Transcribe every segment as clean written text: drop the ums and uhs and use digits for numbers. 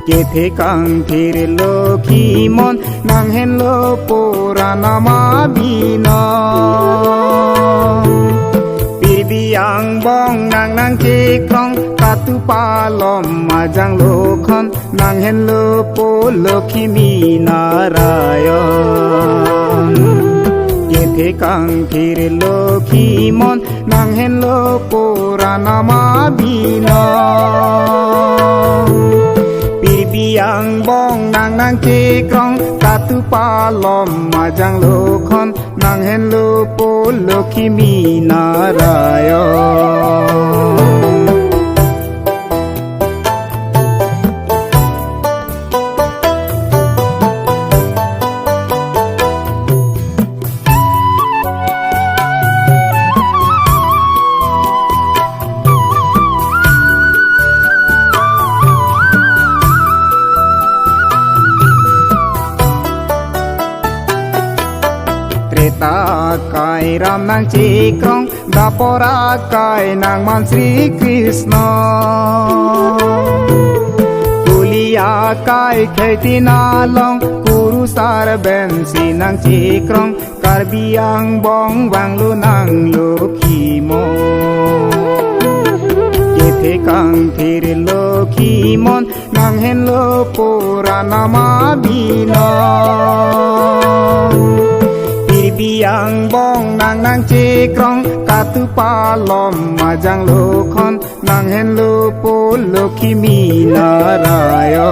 Cathay কাঙ্ক্ষের Lakshmi মন নাং হেন পোরানামা বিন পিরবিয়াং বং নাং নাং চেক্রং কাতু পালম মাজাং লক্ষণ নাং হেন পো লক্ষ্মী নারায়ণ কেথে কাঙ্ক্ষের লক্ষ্মী মন নাং হেন পোরানামা বিন পিরবিয়াং বং নাং নাং চেক্রং কাতু পালম মাজাং লক্ষণ নাং হেন পো Lakshmi Narayan Kai Ram nang Chikrong Dapora Kai nang Man Sri Krishna Kulia Kai Kheti Nalong Kuru Sar Ben Si nang Chikrong Karbiang Bong Wang Lu nang Lokhi Mo Kethe Kankher Lokhi Mon Nang Hen Lo Puranama Bino Pirbiyang bong nang nang chekrong katu palom majang lokhon nang hen lo po Lokhi Narayan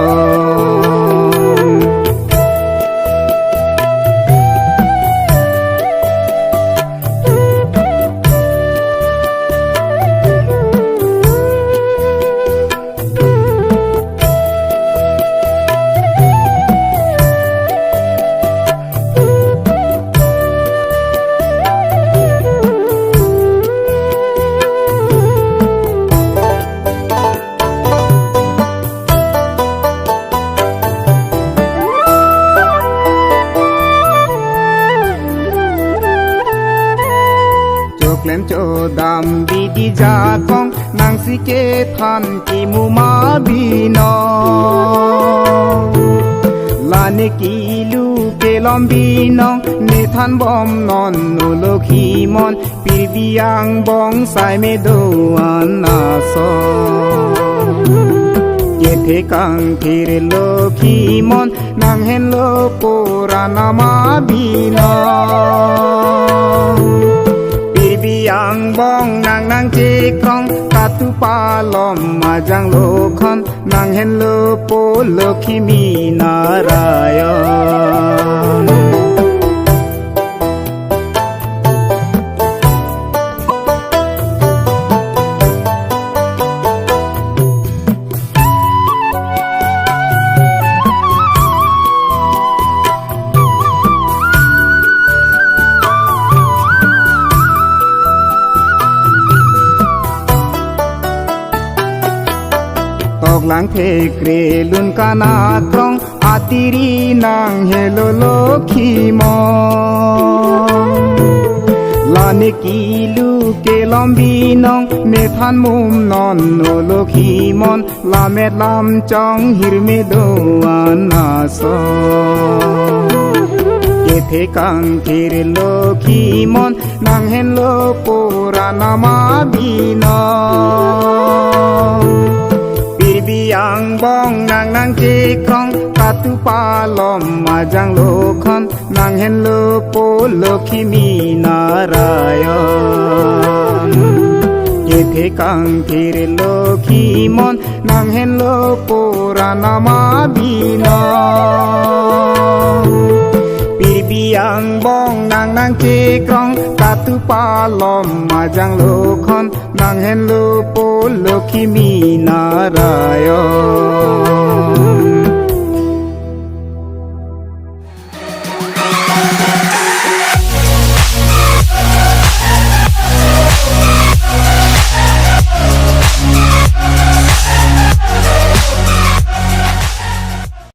Klem cho dam bidi jakong nang sike than ki muma bino lane ki lu ke lombino ne than bom non no Lokhi mon pirbiyang bong sai me do anaso Kethe kankher Lokhi mon nang hen lo puranama bino Pirbiyang bong nang nang chekrong katu palom majang lokhon nang hen lo po Lokhi Narayan Lang the kre lun kana krong atiri nang helo Lokhi mo lane ki lu ke lombi nong ne than mum non no Lokhi mon lamet lam chong hirme do anaso Kethe kankher Lokhi mon nang hen lo puranama bino Pirbiyang bong nang nang chekrong katu palom majang lokhon nang hen lo po Lokhi Narayan Kethe kankher Lokhi mon nang hen lo puranama bino Pirbiyang bong nang nang chekrong katu palom majang lokhon nang hen lo po Lokhi Narayan